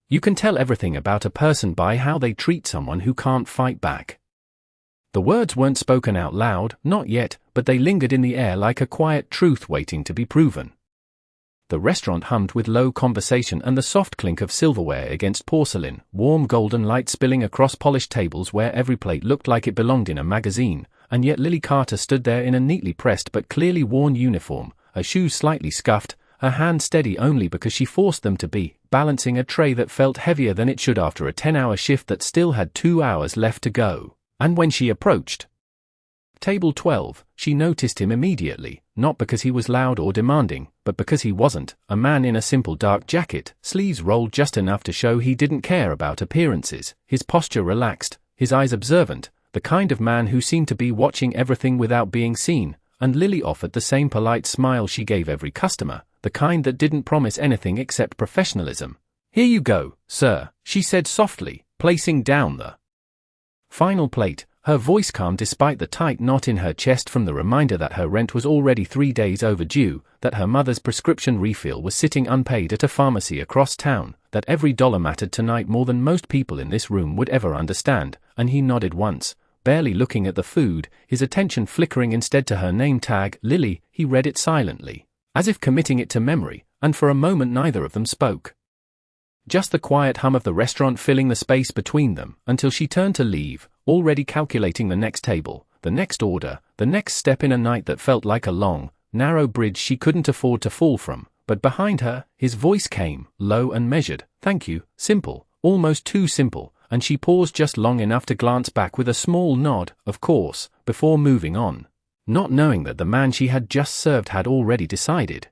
You can tell everything about a person by how they treat someone who can't fight back. The words weren't spoken out loud, not yet, but they lingered in the air like a quiet truth waiting to be proven. The restaurant hummed with low conversation and the soft clink of silverware against porcelain, warm golden light spilling across polished tables where every plate looked like it belonged in a magazine, and yet Lily Carter stood there in a neatly pressed but clearly worn uniform, her shoes slightly scuffed, her hands steady only because she forced them to be, balancing a tray that felt heavier than it should after a 10-hour shift that still had 2 hours left to go. And when she approached Table 12, she noticed him immediately, not because he was loud or demanding, but because he wasn't, a man in a simple dark jacket, sleeves rolled just enough to show he didn't care about appearances, his posture relaxed, his eyes observant, the kind of man who seemed to be watching everything without being seen, and Lily offered the same polite smile she gave every customer, the kind that didn't promise anything except professionalism. "Here you go, sir," she said softly, placing down the final plate, her voice calm despite the tight knot in her chest from the reminder that her rent was already 3 days overdue, that her mother's prescription refill was sitting unpaid at a pharmacy across town, that every dollar mattered tonight more than most people in this room would ever understand, and he nodded once, barely looking at the food, his attention flickering instead to her name tag, Lily. He read it silently, as if committing it to memory, and for a moment neither of them spoke. Just the quiet hum of the restaurant filling the space between them, until she turned to leave, already calculating the next table, the next order, the next step in a night that felt like a long, narrow bridge she couldn't afford to fall from. But behind her, his voice came, low and measured. "Thank you," simple, almost too simple, and she paused just long enough to glance back with a small nod, of course, before moving on, not knowing that the man she had just served had already decided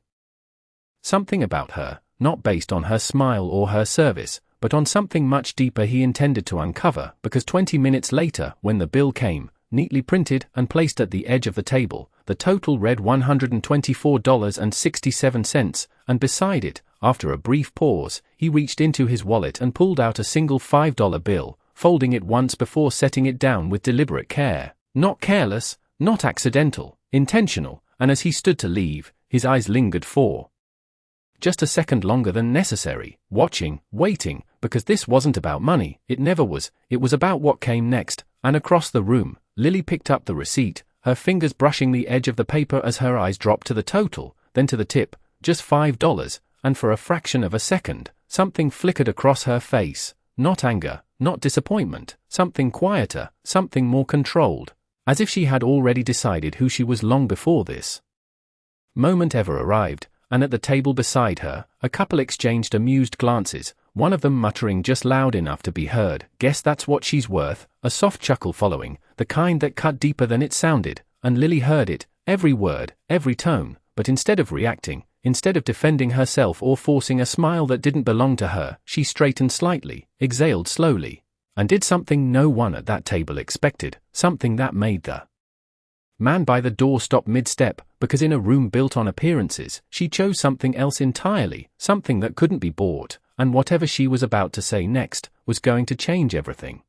something about her, not based on her smile or her service, but on something much deeper he intended to uncover, because 20 minutes later, when the bill came, neatly printed and placed at the edge of the table, the total read $124.67, and beside it, after a brief pause, he reached into his wallet and pulled out a single $5 bill, folding it once before setting it down with deliberate care. Not careless, not accidental, intentional, and as he stood to leave, his eyes lingered for just a second longer than necessary, watching, waiting, because this wasn't about money, it never was, it was about what came next, and across the room, Lily picked up the receipt, her fingers brushing the edge of the paper as her eyes dropped to the total, then to the tip, just $5, and for a fraction of a second, something flickered across her face, not anger, not disappointment, something quieter, something more controlled, as if she had already decided who she was long before this moment ever arrived. And at the table beside her, a couple exchanged amused glances, one of them muttering just loud enough to be heard, "Guess that's what she's worth," a soft chuckle following, the kind that cut deeper than it sounded, and Lily heard it, every word, every tone, but instead of reacting, instead of defending herself or forcing a smile that didn't belong to her, she straightened slightly, exhaled slowly, and did something no one at that table expected, something that made the man by the door stopped mid-step, because in a room built on appearances, she chose something else entirely, something that couldn't be bought, and whatever she was about to say next, was going to change everything.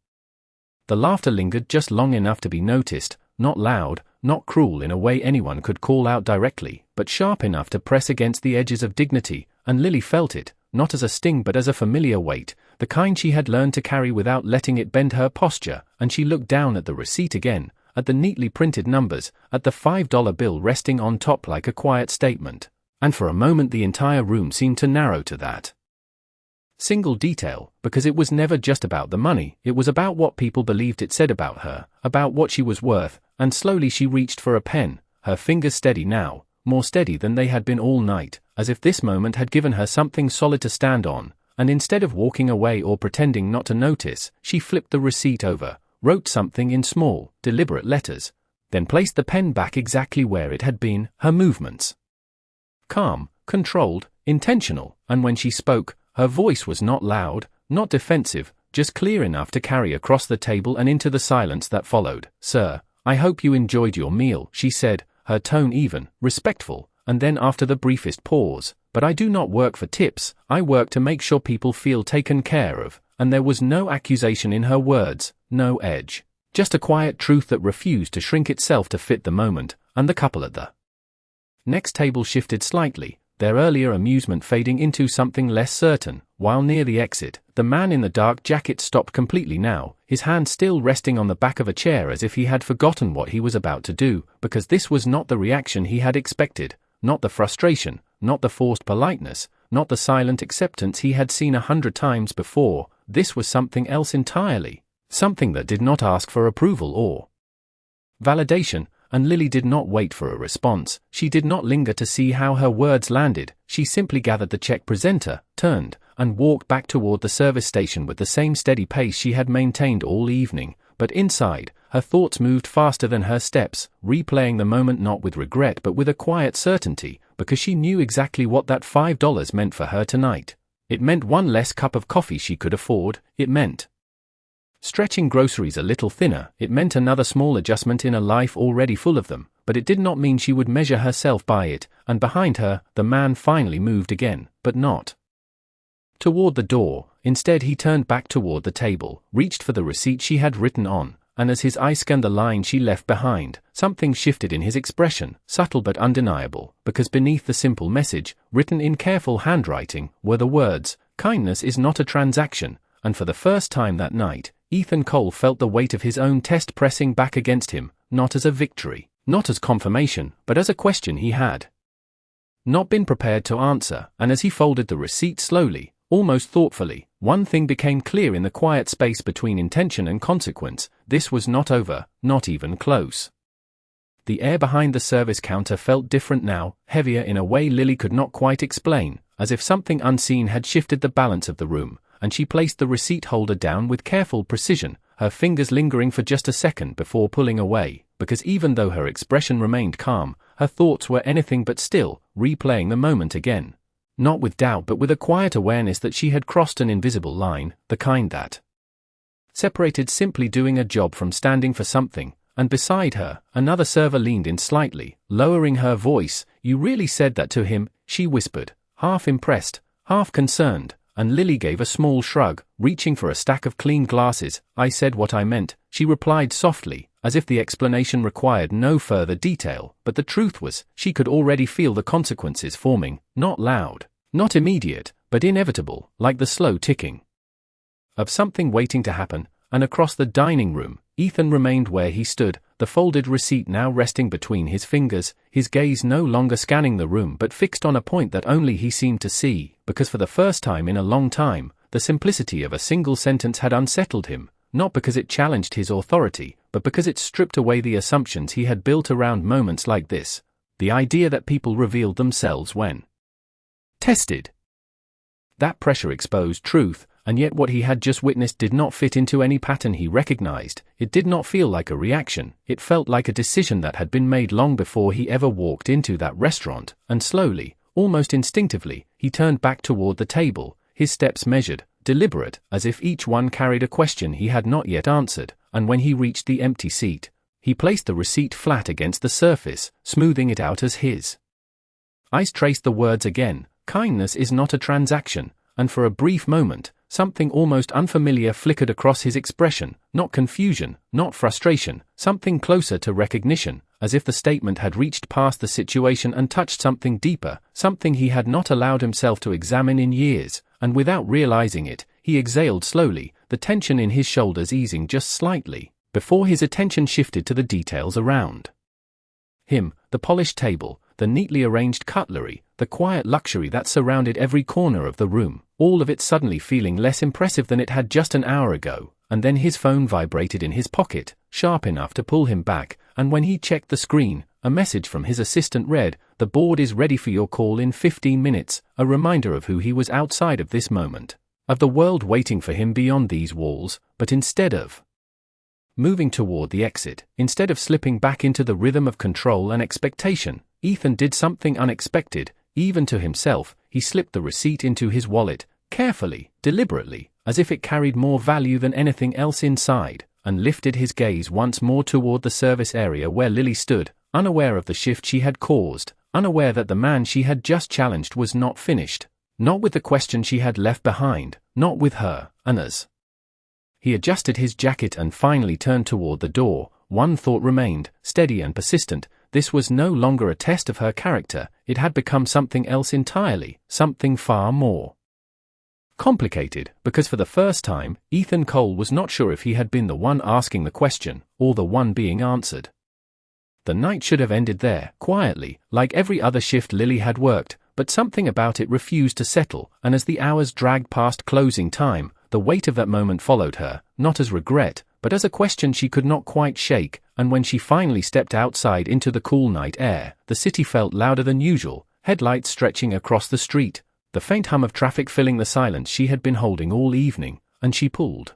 The laughter lingered just long enough to be noticed, not loud, not cruel in a way anyone could call out directly, but sharp enough to press against the edges of dignity, and Lily felt it, not as a sting but as a familiar weight, the kind she had learned to carry without letting it bend her posture, and she looked down at the receipt again, at the neatly printed numbers, at the $5 bill resting on top like a quiet statement, and for a moment the entire room seemed to narrow to that single detail, because it was never just about the money, it was about what people believed it said about her, about what she was worth, and slowly she reached for a pen, her fingers steady now, more steady than they had been all night, as if this moment had given her something solid to stand on, and instead of walking away or pretending not to notice, she flipped the receipt over, wrote something in small, deliberate letters, then placed the pen back exactly where it had been, her movements calm, controlled, intentional, and when she spoke, her voice was not loud, not defensive, just clear enough to carry across the table and into the silence that followed. "Sir, I hope you enjoyed your meal," she said, her tone even, respectful, and then after the briefest pause, "but I do not work for tips, I work to make sure people feel taken care of," and there was no accusation in her words, no edge, just a quiet truth that refused to shrink itself to fit the moment, and the couple at the next table shifted slightly, their earlier amusement fading into something less certain. While near the exit, the man in the dark jacket stopped completely now, his hand still resting on the back of a chair as if he had forgotten what he was about to do, because this was not the reaction he had expected, not the frustration, not the forced politeness, not the silent acceptance he had seen 100 times before. This was something else entirely, something that did not ask for approval or validation. And Lily did not wait for a response. She did not linger to see how her words landed. She simply gathered the check presenter, turned, and walked back toward the service station with the same steady pace she had maintained all evening. But inside, her thoughts moved faster than her steps, replaying the moment not with regret but with a quiet certainty, because she knew exactly what that $5 meant for her tonight. It meant one less cup of coffee she could afford. It meant stretching groceries a little thinner. It meant another small adjustment in a life already full of them, but it did not mean she would measure herself by it. And behind her, the man finally moved again, but not toward the door. Instead, he turned back toward the table, reached for the receipt she had written on, and as his eye scanned the line she left behind, something shifted in his expression, subtle but undeniable, because beneath the simple message, written in careful handwriting, were the words, "Kindness is not a transaction." And for the first time that night, Ethan Cole felt the weight of his own test pressing back against him, not as a victory, not as confirmation, but as a question he had not been prepared to answer. And as he folded the receipt slowly, almost thoughtfully, one thing became clear in the quiet space between intention and consequence: this was not over, not even close. The air behind the service counter felt different now, heavier in a way Lily could not quite explain, as if something unseen had shifted the balance of the room. And she placed the receipt holder down with careful precision, her fingers lingering for just a second before pulling away, because even though her expression remained calm, her thoughts were anything but still, replaying the moment again. Not with doubt but with a quiet awareness that she had crossed an invisible line, the kind that separated simply doing a job from standing for something. And beside her, another server leaned in slightly, lowering her voice. "You really said that to him?" she whispered, half impressed, half concerned. And Lily gave a small shrug, reaching for a stack of clean glasses. "I said what I meant," she replied softly, as if the explanation required no further detail. But the truth was, she could already feel the consequences forming, not loud, not immediate, but inevitable, like the slow ticking of something waiting to happen. And across the dining room, Ethan remained where he stood, the folded receipt now resting between his fingers, his gaze no longer scanning the room but fixed on a point that only he seemed to see, because for the first time in a long time, the simplicity of a single sentence had unsettled him, not because it challenged his authority, but because it stripped away the assumptions he had built around moments like this. The idea that people revealed themselves when tested. That pressure exposed truth. And yet what he had just witnessed did not fit into any pattern he recognized. It did not feel like a reaction. It felt like a decision that had been made long before he ever walked into that restaurant. And slowly, almost instinctively, he turned back toward the table, his steps measured, deliberate, as if each one carried a question he had not yet answered. And when he reached the empty seat, he placed the receipt flat against the surface, smoothing it out as his eyes traced the words again, "Kindness is not a transaction." And for a brief moment, something almost unfamiliar flickered across his expression, not confusion, not frustration, something closer to recognition, as if the statement had reached past the situation and touched something deeper, something he had not allowed himself to examine in years. And without realizing it, he exhaled slowly, the tension in his shoulders easing just slightly, before his attention shifted to the details around him, the polished table, the neatly arranged cutlery, the quiet luxury that surrounded every corner of the room, all of it suddenly feeling less impressive than it had just an hour ago. And then his phone vibrated in his pocket, sharp enough to pull him back, and when he checked the screen, a message from his assistant read, "The board is ready for your call in 15 minutes, a reminder of who he was outside of this moment, of the world waiting for him beyond these walls. But instead of moving toward the exit, instead of slipping back into the rhythm of control and expectation, Ethan did something unexpected, even to himself. He slipped the receipt into his wallet, carefully, deliberately, as if it carried more value than anything else inside, and lifted his gaze once more toward the service area where Lily stood, unaware of the shift she had caused, unaware that the man she had just challenged was not finished, not with the question she had left behind, not with her. And as he adjusted his jacket and finally turned toward the door, one thought remained, steady and persistent: this was no longer a test of her character, it had become something else entirely, something far more complicated, because for the first time, Ethan Cole was not sure if he had been the one asking the question, or the one being answered. The night should have ended there, quietly, like every other shift Lily had worked, but something about it refused to settle, and as the hours dragged past closing time, the weight of that moment followed her, not as regret, but as a question she could not quite shake, and when she finally stepped outside into the cool night air, the city felt louder than usual, headlights stretching across the street, the faint hum of traffic filling the silence she had been holding all evening, and she pulled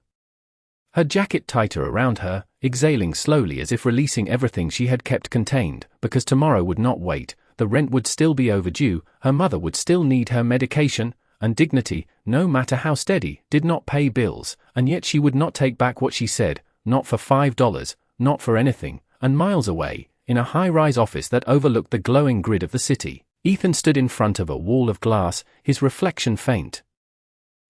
her jacket tighter around her, exhaling slowly as if releasing everything she had kept contained, because tomorrow would not wait, the rent would still be overdue, her mother would still need her medication, and dignity, no matter how steady, did not pay bills, and yet she would not take back what she said, not for $5, not for anything, and miles away, in a high-rise office that overlooked the glowing grid of the city, Ethan stood in front of a wall of glass, his reflection faint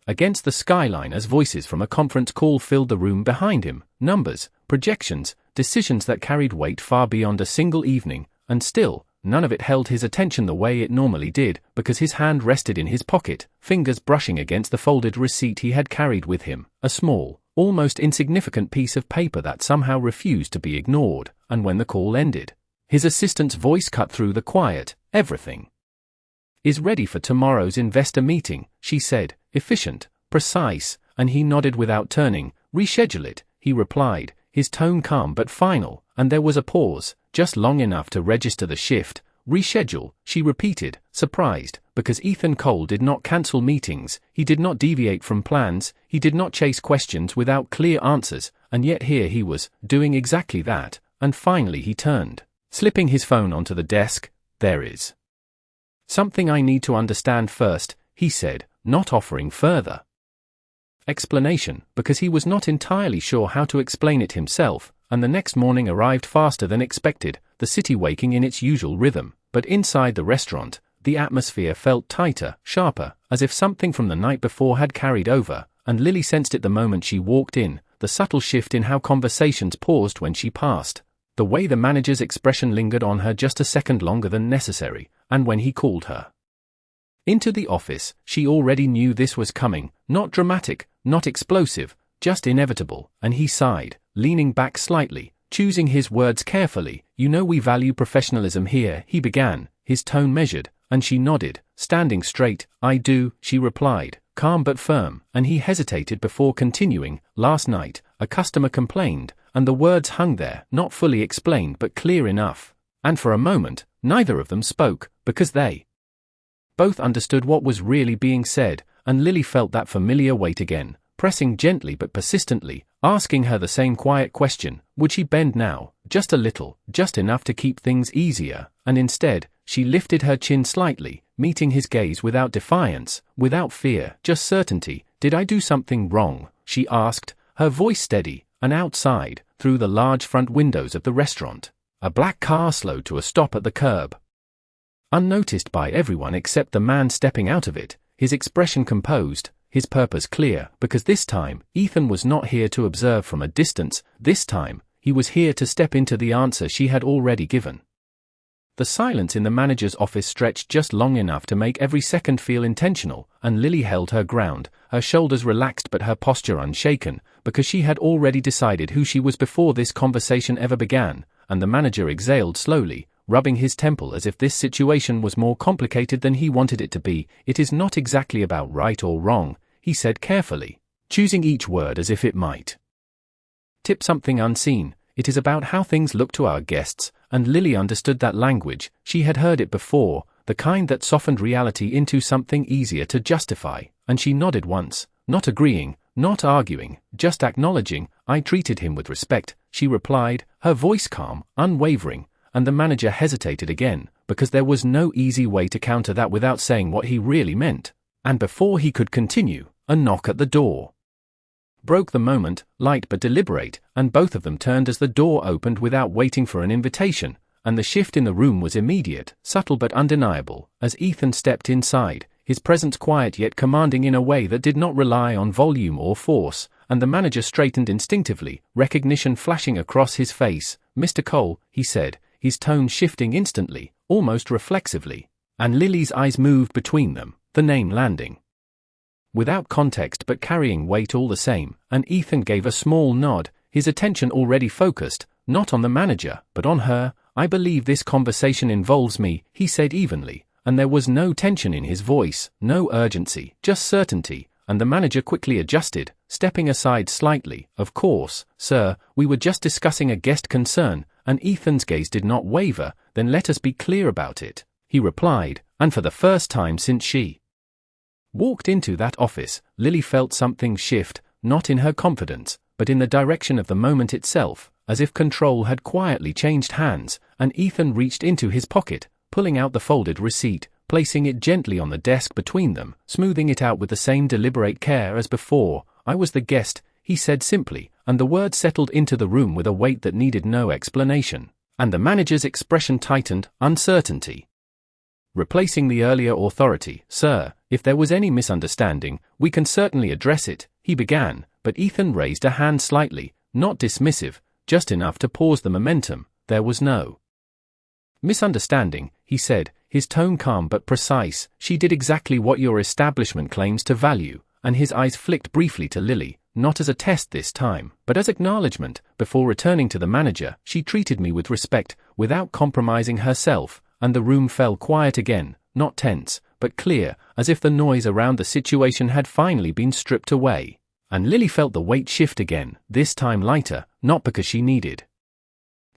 against the skyline as voices from a conference call filled the room behind him, numbers, projections, decisions that carried weight far beyond a single evening, and still, none of it held his attention the way it normally did, because his hand rested in his pocket, fingers brushing against the folded receipt he had carried with him, a small, almost insignificant piece of paper that somehow refused to be ignored, and when the call ended, his assistant's voice cut through the quiet. Everything is ready for tomorrow's investor meeting, she said, efficient, precise, and he nodded without turning. Reschedule it, he replied, his tone calm but final, and there was a pause, just long enough to register the shift. Reschedule, she repeated, surprised, because Ethan Cole did not cancel meetings, he did not deviate from plans, he did not chase questions without clear answers, and yet here he was, doing exactly that, and finally he turned, slipping his phone onto the desk. There is something I need to understand first, he said, not offering further explanation, because he was not entirely sure how to explain it himself, and the next morning arrived faster than expected, the city waking in its usual rhythm, but inside the restaurant, the atmosphere felt tighter, sharper, as if something from the night before had carried over, and Lily sensed it the moment she walked in, the subtle shift in how conversations paused when she passed. The way the manager's expression lingered on her just a second longer than necessary, and when he called her into the office, she already knew this was coming, not dramatic, not explosive, just inevitable, and he sighed, leaning back slightly, choosing his words carefully. You know we value professionalism here, he began, his tone measured, and she nodded, standing straight. I do, she replied, calm but firm, and he hesitated before continuing. Last night, a customer complained, and the words hung there, not fully explained but clear enough. And for a moment, neither of them spoke, because they both understood what was really being said, and Lily felt that familiar weight again, pressing gently but persistently, asking her the same quiet question. Would she bend now, just a little, just enough to keep things easier? And instead, she lifted her chin slightly, meeting his gaze without defiance, without fear, just certainty. Did I do something wrong? She asked, her voice steady. And outside, through the large front windows of the restaurant, a black car slowed to a stop at the curb. Unnoticed by everyone except the man stepping out of it, his expression composed, his purpose clear, because this time, Ethan was not here to observe from a distance, this time, he was here to step into the answer she had already given. The silence in the manager's office stretched just long enough to make every second feel intentional, and Lily held her ground, her shoulders relaxed but her posture unshaken, because she had already decided who she was before this conversation ever began, and the manager exhaled slowly, rubbing his temple as if this situation was more complicated than he wanted it to be. It is not exactly about right or wrong, he said carefully, choosing each word as if it might tip something unseen. It is about how things look to our guests, and Lily understood that language. She had heard it before, the kind that softened reality into something easier to justify, and she nodded once, not agreeing, not arguing, just acknowledging. I treated him with respect, she replied, her voice calm, unwavering, and the manager hesitated again, because there was no easy way to counter that without saying what he really meant. And before he could continue, a knock at the door broke the moment, light but deliberate, and both of them turned as the door opened without waiting for an invitation, and the shift in the room was immediate, subtle but undeniable, as Ethan stepped inside, his presence quiet yet commanding in a way that did not rely on volume or force, and the manager straightened instinctively, recognition flashing across his face. Mr. Cole, he said, his tone shifting instantly, almost reflexively. And Lily's eyes moved between them, the name landing. Without context but carrying weight all the same, and Ethan gave a small nod, his attention already focused, not on the manager, but on her. "I believe this conversation involves me," he said evenly, and there was no tension in his voice, no urgency, just certainty, and the manager quickly adjusted, stepping aside slightly. "Of course, sir, we were just discussing a guest concern," and Ethan's gaze did not waver. "Then let us be clear about it," he replied, and for the first time since she walked into that office, Lily felt something shift, not in her confidence, but in the direction of the moment itself, as if control had quietly changed hands, and Ethan reached into his pocket, pulling out the folded receipt, placing it gently on the desk between them, smoothing it out with the same deliberate care as before. "I was the guest," he said simply, and the words settled into the room with a weight that needed no explanation, and the manager's expression tightened, uncertainty replacing the earlier authority. "Sir, if there was any misunderstanding, we can certainly address it," he began, but Ethan raised a hand slightly, not dismissive, just enough to pause the momentum. "There was no misunderstanding," he said, his tone calm but precise. "She did exactly what your establishment claims to value," and his eyes flicked briefly to Lily, not as a test this time, but as acknowledgement. Before returning to the manager, "She treated me with respect, without compromising herself," and the room fell quiet again, not tense, but clear, as if the noise around the situation had finally been stripped away. And Lily felt the weight shift again, this time lighter, not because she needed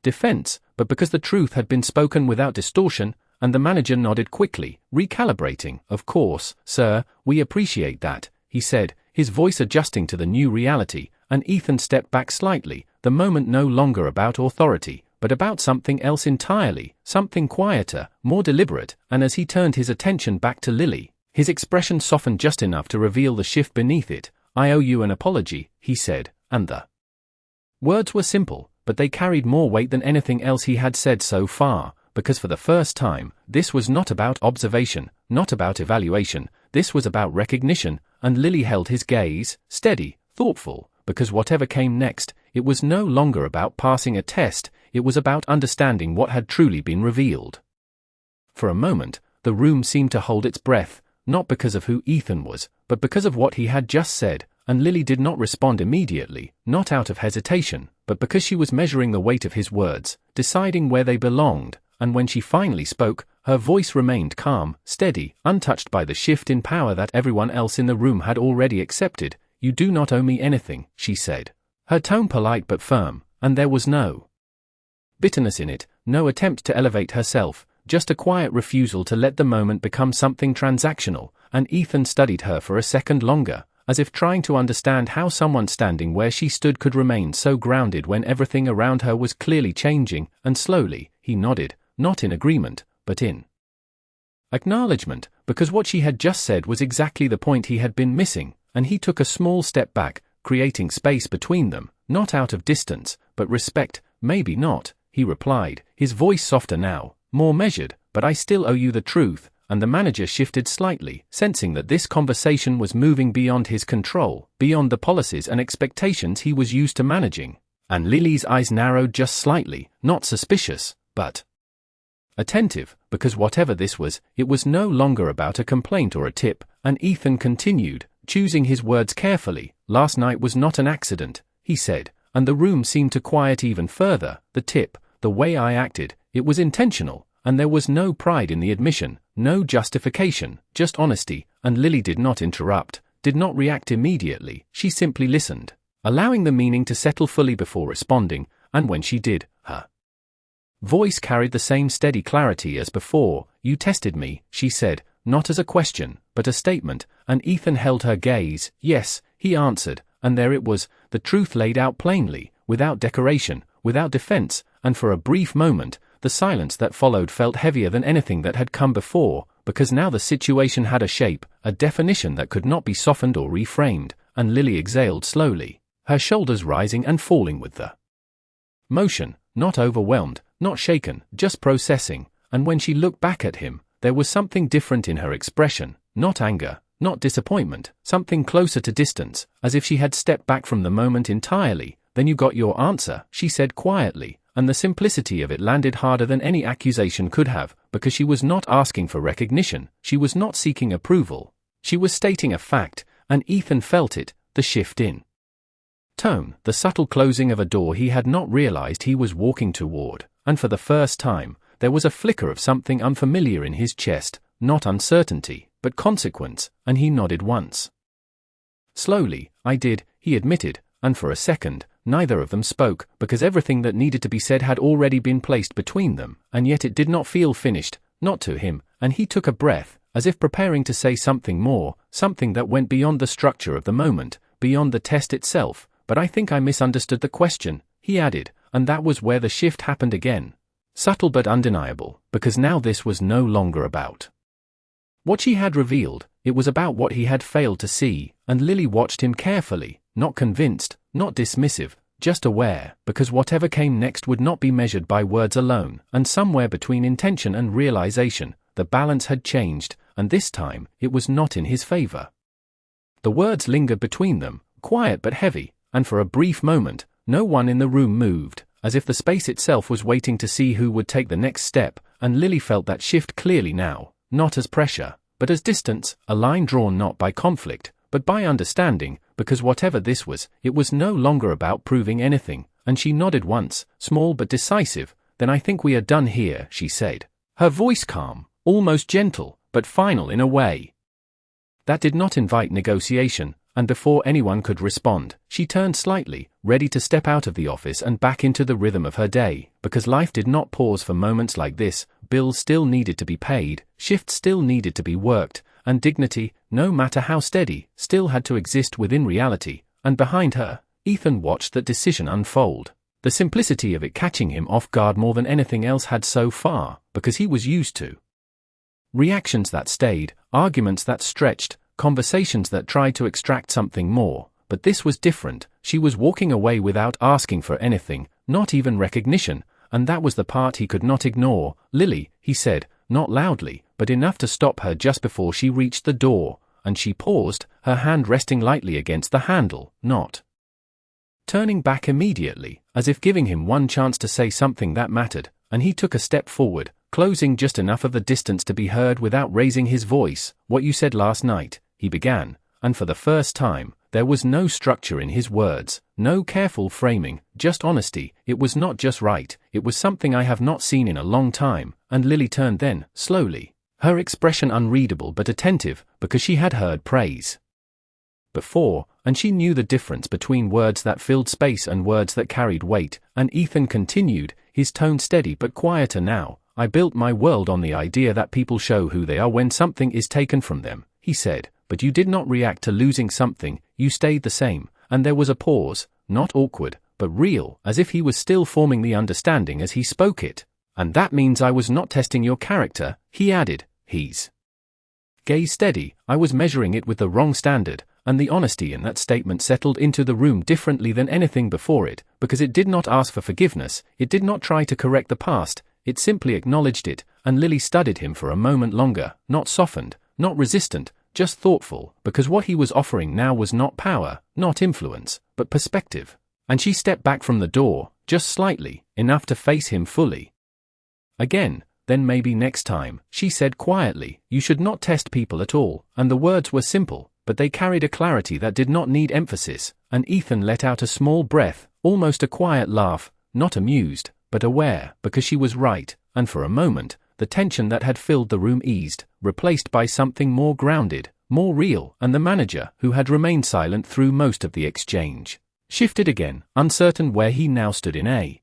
defense, but because the truth had been spoken without distortion, and the manager nodded quickly, recalibrating. "Of course, sir, we appreciate that," he said, his voice adjusting to the new reality, and Ethan stepped back slightly, the moment no longer about authority, but about something else entirely, something quieter, more deliberate, and as he turned his attention back to Lily, his expression softened just enough to reveal the shift beneath it. "I owe you an apology," he said, and the words were simple, but they carried more weight than anything else he had said so far, because for the first time, this was not about observation, not about evaluation, this was about recognition, and Lily held his gaze, steady, thoughtful, because whatever came next, it was no longer about passing a test, it was about understanding what had truly been revealed. For a moment, the room seemed to hold its breath, not because of who Ethan was, but because of what he had just said, and Lily did not respond immediately, not out of hesitation, but because she was measuring the weight of his words, deciding where they belonged, and when she finally spoke, her voice remained calm, steady, untouched by the shift in power that everyone else in the room had already accepted. "You do not owe me anything," she said, her tone polite but firm, and there was no bitterness in it, no attempt to elevate herself, just a quiet refusal to let the moment become something transactional, and Ethan studied her for a second longer, as if trying to understand how someone standing where she stood could remain so grounded when everything around her was clearly changing, and slowly, he nodded, not in agreement, but in acknowledgement, because what she had just said was exactly the point he had been missing, and he took a small step back, creating space between them, not out of distance, but respect. "Maybe not," he replied, his voice softer now, more measured, "but I still owe you the truth," and the manager shifted slightly, sensing that this conversation was moving beyond his control, beyond the policies and expectations he was used to managing, and Lily's eyes narrowed just slightly, not suspicious, but attentive, because whatever this was, it was no longer about a complaint or a tip, and Ethan continued, choosing his words carefully. "Last night was not an accident," he said, and the room seemed to quiet even further. "The tip, the way I acted, it was intentional, and there was no pride in the admission, no justification, just honesty," and Lily did not interrupt, did not react immediately, she simply listened, allowing the meaning to settle fully before responding, and when she did, her voice carried the same steady clarity as before. "You tested me," she said, not as a question, but a statement, and Ethan held her gaze. "Yes," he answered, and there it was, the truth laid out plainly, without decoration, without defense, and for a brief moment, the silence that followed felt heavier than anything that had come before, because now the situation had a shape, a definition that could not be softened or reframed, and Lily exhaled slowly, her shoulders rising and falling with the motion, not overwhelmed, not shaken, just processing, and when she looked back at him, there was something different in her expression, not anger, not disappointment, something closer to distance, as if she had stepped back from the moment entirely. "Then you got your answer," she said quietly, and the simplicity of it landed harder than any accusation could have, because she was not asking for recognition, she was not seeking approval. She was stating a fact, and Ethan felt it, the shift in tone, the subtle closing of a door he had not realized he was walking toward, and for the first time, there was a flicker of something unfamiliar in his chest, not uncertainty, but consequence, and he nodded once. Slowly, I did, he admitted, and for a second, neither of them spoke, because everything that needed to be said had already been placed between them, and yet it did not feel finished, not to him, and he took a breath, as if preparing to say something more, something that went beyond the structure of the moment, beyond the test itself. But I think I misunderstood the question, he added, and that was where the shift happened again. Subtle but undeniable, because now this was no longer about what she had revealed, it was about what he had failed to see, and Lily watched him carefully, not convinced, not dismissive, just aware, because whatever came next would not be measured by words alone, and somewhere between intention and realization, the balance had changed, and this time, it was not in his favor. The words lingered between them, quiet but heavy, and for a brief moment, no one in the room moved, as if the space itself was waiting to see who would take the next step, and Lily felt that shift clearly now, not as pressure, but as distance, a line drawn not by conflict, but by understanding, because whatever this was, it was no longer about proving anything, and she nodded once, small but decisive. Then I think we are done here, she said, her voice calm, almost gentle, but final in a way that did not invite negotiation, and before anyone could respond, she turned slightly, ready to step out of the office and back into the rhythm of her day, because life did not pause for moments like this. Bills still needed to be paid, shifts still needed to be worked, and dignity, no matter how steady, still had to exist within reality, and behind her, Ethan watched that decision unfold. The simplicity of it catching him off guard more than anything else had so far, because he was used to reactions that stayed, arguments that stretched, conversations that tried to extract something more, but this was different. She was walking away without asking for anything, not even recognition, and that was the part he could not ignore. Lily, he said, not loudly, but enough to stop her just before she reached the door, and she paused, her hand resting lightly against the handle, not turning back immediately, as if giving him one chance to say something that mattered, and he took a step forward, closing just enough of the distance to be heard without raising his voice. What you said last night, he began, and for the first time, there was no structure in his words, no careful framing, just honesty. It was not just right, it was something I have not seen in a long time, and Lily turned then, slowly, her expression unreadable but attentive, because she had heard praise before, and she knew the difference between words that filled space and words that carried weight, and Ethan continued, his tone steady but quieter now. I built my world on the idea that people show who they are when something is taken from them, he said, but you did not react to losing something, you stayed the same, and there was a pause, not awkward, but real, as if he was still forming the understanding as he spoke it. And that means I was not testing your character, he added, his gaze steady. I was measuring it with the wrong standard, and the honesty in that statement settled into the room differently than anything before it, because it did not ask for forgiveness, it did not try to correct the past, it simply acknowledged it, and Lily studied him for a moment longer, not softened, not resistant, just thoughtful, because what he was offering now was not power, not influence, but perspective. And she stepped back from the door, just slightly, enough to face him fully. Again, then maybe next time, she said quietly, you should not test people at all, and the words were simple, but they carried a clarity that did not need emphasis, and Ethan let out a small breath, almost a quiet laugh, not amused, but aware, because she was right, and for a moment, the tension that had filled the room eased, replaced by something more grounded, more real, and the manager, who had remained silent through most of the exchange, shifted again, uncertain where he now stood in a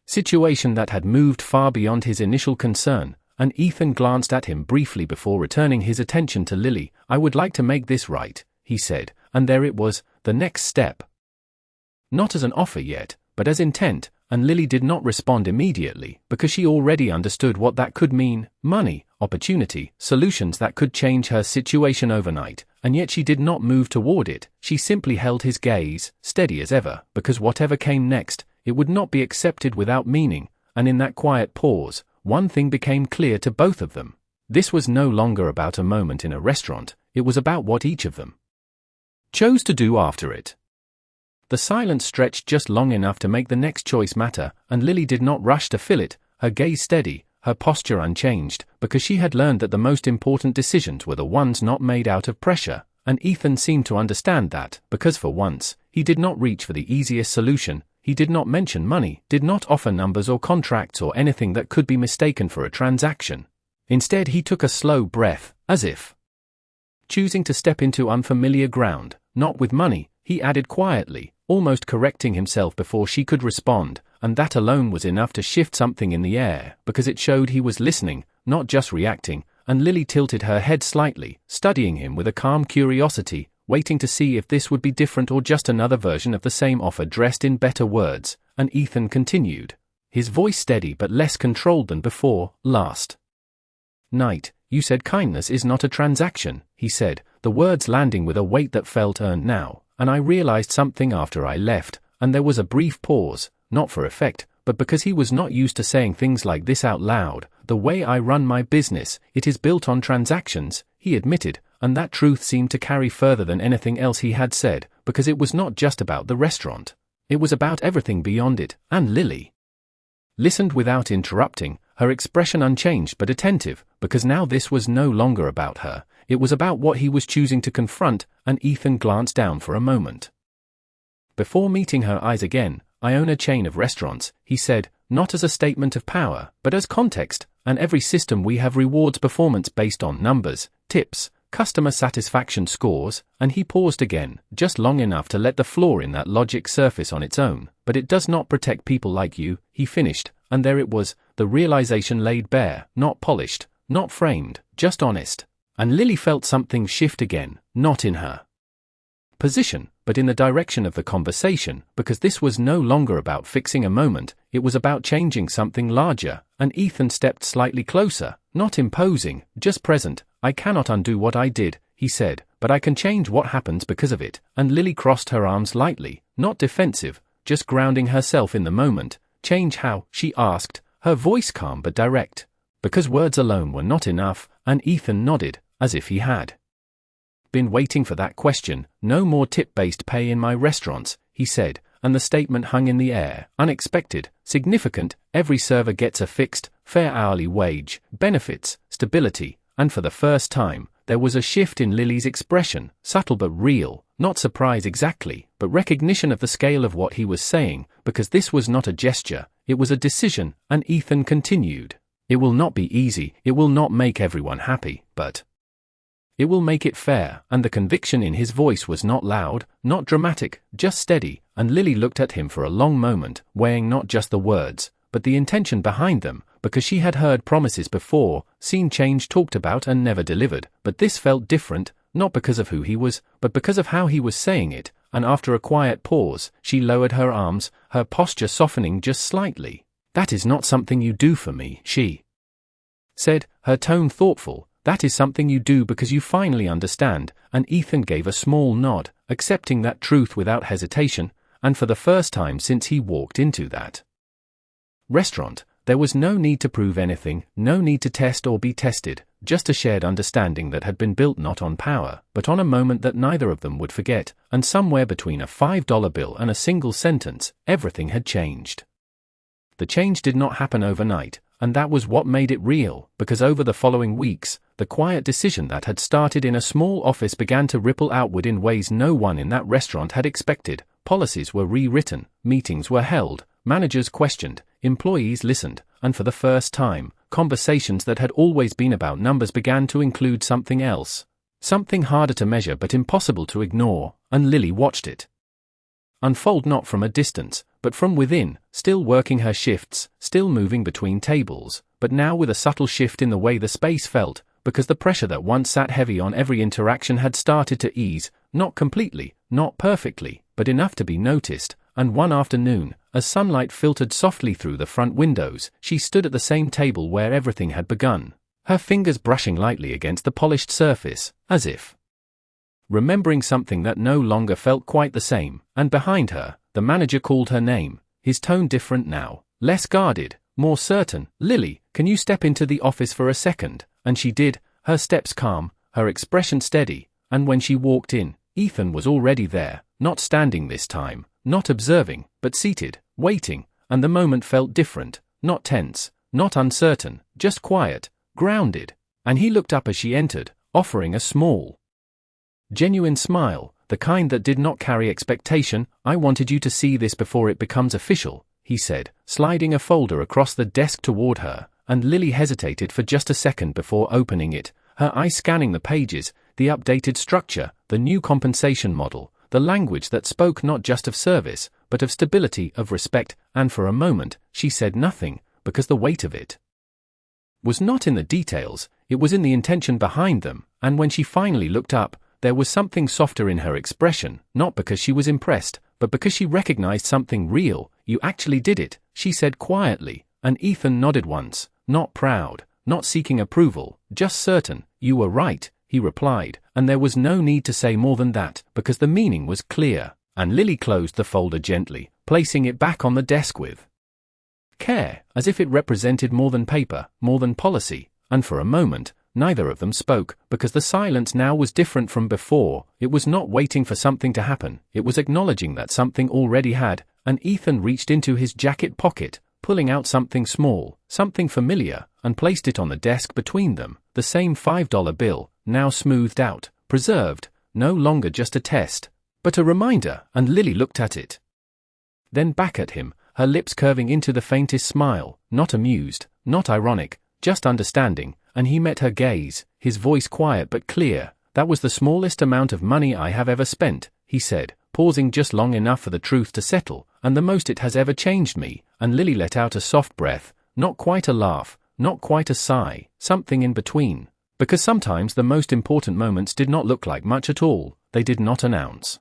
situation that had moved far beyond his initial concern, and Ethan glanced at him briefly before returning his attention to Lily. I would like to make this right, he said, and there it was, the next step. Not as an offer yet, but as intent, and Lily did not respond immediately, because she already understood what that could mean: money, opportunity, solutions that could change her situation overnight, and yet she did not move toward it. She simply held his gaze, steady as ever, because whatever came next, it would not be accepted without meaning, and in that quiet pause, one thing became clear to both of them. This was no longer about a moment in a restaurant, it was about what each of them chose to do after it. The silence stretched just long enough to make the next choice matter, and Lily did not rush to fill it, her gaze steady, her posture unchanged, because she had learned that the most important decisions were the ones not made out of pressure, and Ethan seemed to understand that, because for once, he did not reach for the easiest solution. He did not mention money, did not offer numbers or contracts or anything that could be mistaken for a transaction. Instead, he took a slow breath, as if choosing to step into unfamiliar ground. Not with money, he added quietly, almost correcting himself before she could respond, and that alone was enough to shift something in the air, because it showed he was listening, not just reacting, and Lily tilted her head slightly, studying him with a calm curiosity, waiting to see if this would be different or just another version of the same offer dressed in better words, and Ethan continued, his voice steady but less controlled than before. Last night, you said kindness is not a transaction, he said, the words landing with a weight that felt earned now, and I realized something after I left, and there was a brief pause, not for effect, but because he was not used to saying things like this out loud. The way I run my business, it is built on transactions, he admitted, and that truth seemed to carry further than anything else he had said, because it was not just about the restaurant. It was about everything beyond it, and Lily listened without interrupting, her expression unchanged but attentive, because now this was no longer about her, it was about what he was choosing to confront, and Ethan glanced down for a moment. Before meeting her eyes again, I own a chain of restaurants, he said, not as a statement of power, but as context, and every system we have rewards performance based on numbers, tips, customer satisfaction scores, and he paused again, just long enough to let the flaw in that logic surface on its own, but it does not protect people like you, he finished, and there it was, the realization laid bare, not polished, not framed, just honest. And Lily felt something shift again, not in her position, but in the direction of the conversation, because this was no longer about fixing a moment, it was about changing something larger, and Ethan stepped slightly closer, not imposing, just present. I cannot undo what I did, he said, but I can change what happens because of it, and Lily crossed her arms lightly, not defensive, just grounding herself in the moment. Change how? She asked, her voice calm but direct, because words alone were not enough, and Ethan nodded, as if he had been waiting for that question. No more tip-based pay in my restaurants, he said, and the statement hung in the air, unexpected, significant. Every server gets a fixed, fair hourly wage, benefits, stability, and for the first time, there was a shift in Lily's expression, subtle but real, not surprise exactly, but recognition of the scale of what he was saying, because this was not a gesture, it was a decision, and Ethan continued. It will not be easy, it will not make everyone happy, but it will make it fair, and the conviction in his voice was not loud, not dramatic, just steady, and Lily looked at him for a long moment, weighing not just the words, but the intention behind them, because she had heard promises before, seen change talked about and never delivered, but this felt different, not because of who he was, but because of how he was saying it, and after a quiet pause, she lowered her arms, her posture softening just slightly. That is not something you do for me, she said, her tone thoughtful. That is something you do because you finally understand, and Ethan gave a small nod, accepting that truth without hesitation, and for the first time since he walked into that restaurant, there was no need to prove anything, no need to test or be tested, just a shared understanding that had been built not on power, but on a moment that neither of them would forget, and somewhere between a $5 bill and a single sentence, everything had changed. The change did not happen overnight, and that was what made it real, because over the following weeks, the quiet decision that had started in a small office began to ripple outward in ways no one in that restaurant had expected. Policies were rewritten, meetings were held, managers questioned, employees listened, and for the first time, conversations that had always been about numbers began to include something else. Something harder to measure but impossible to ignore, and Lily watched it unfold not from a distance, but from within, still working her shifts, still moving between tables, but now with a subtle shift in the way the space felt, because the pressure that once sat heavy on every interaction had started to ease, not completely, not perfectly, but enough to be noticed. And one afternoon, as sunlight filtered softly through the front windows, she stood at the same table where everything had begun, her fingers brushing lightly against the polished surface, as if remembering something that no longer felt quite the same, and behind her, the manager called her name, his tone different now, less guarded, more certain. Lily, can you step into the office for a second? And she did, her steps calm, her expression steady, and when she walked in, Ethan was already there, not standing this time, not observing, but seated, waiting, and the moment felt different, not tense, not uncertain, just quiet, grounded. And he looked up as she entered, offering a small, genuine smile, the kind that did not carry expectation. "I wanted you to see this before it becomes official," he said, sliding a folder across the desk toward her, and Lily hesitated for just a second before opening it, her eyes scanning the pages, the updated structure, the new compensation model, the language that spoke not just of service, but of stability, of respect, and for a moment, she said nothing, because the weight of it was not in the details, it was in the intention behind them, and when she finally looked up, there was something softer in her expression, not because she was impressed, but because she recognized something real. "You actually did it," she said quietly, and Ethan nodded once, not proud, not seeking approval, just certain. "You were right," he replied, and there was no need to say more than that, because the meaning was clear, and Lily closed the folder gently, placing it back on the desk with care, as if it represented more than paper, more than policy, and for a moment, neither of them spoke, because the silence now was different from before. It was not waiting for something to happen, it was acknowledging that something already had, and Ethan reached into his jacket pocket, pulling out something small, something familiar, and placed it on the desk between them, the same $5 bill, now smoothed out, preserved, no longer just a test, but a reminder, and Lily looked at it. Then back at him, her lips curving into the faintest smile, not amused, not ironic, just understanding, and he met her gaze, his voice quiet but clear. "That was the smallest amount of money I have ever spent," he said, pausing just long enough for the truth to settle, "and the most it has ever changed me," and Lily let out a soft breath, not quite a laugh, not quite a sigh, something in between, because sometimes the most important moments did not look like much at all, they did not announce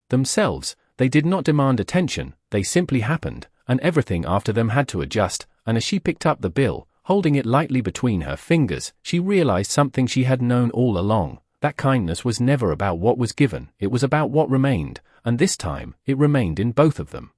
themselves, they did not demand attention, they simply happened, and everything after them had to adjust, and as she picked up the bill, holding it lightly between her fingers, she realized something she had known all along, that kindness was never about what was given, it was about what remained, and this time, it remained in both of them.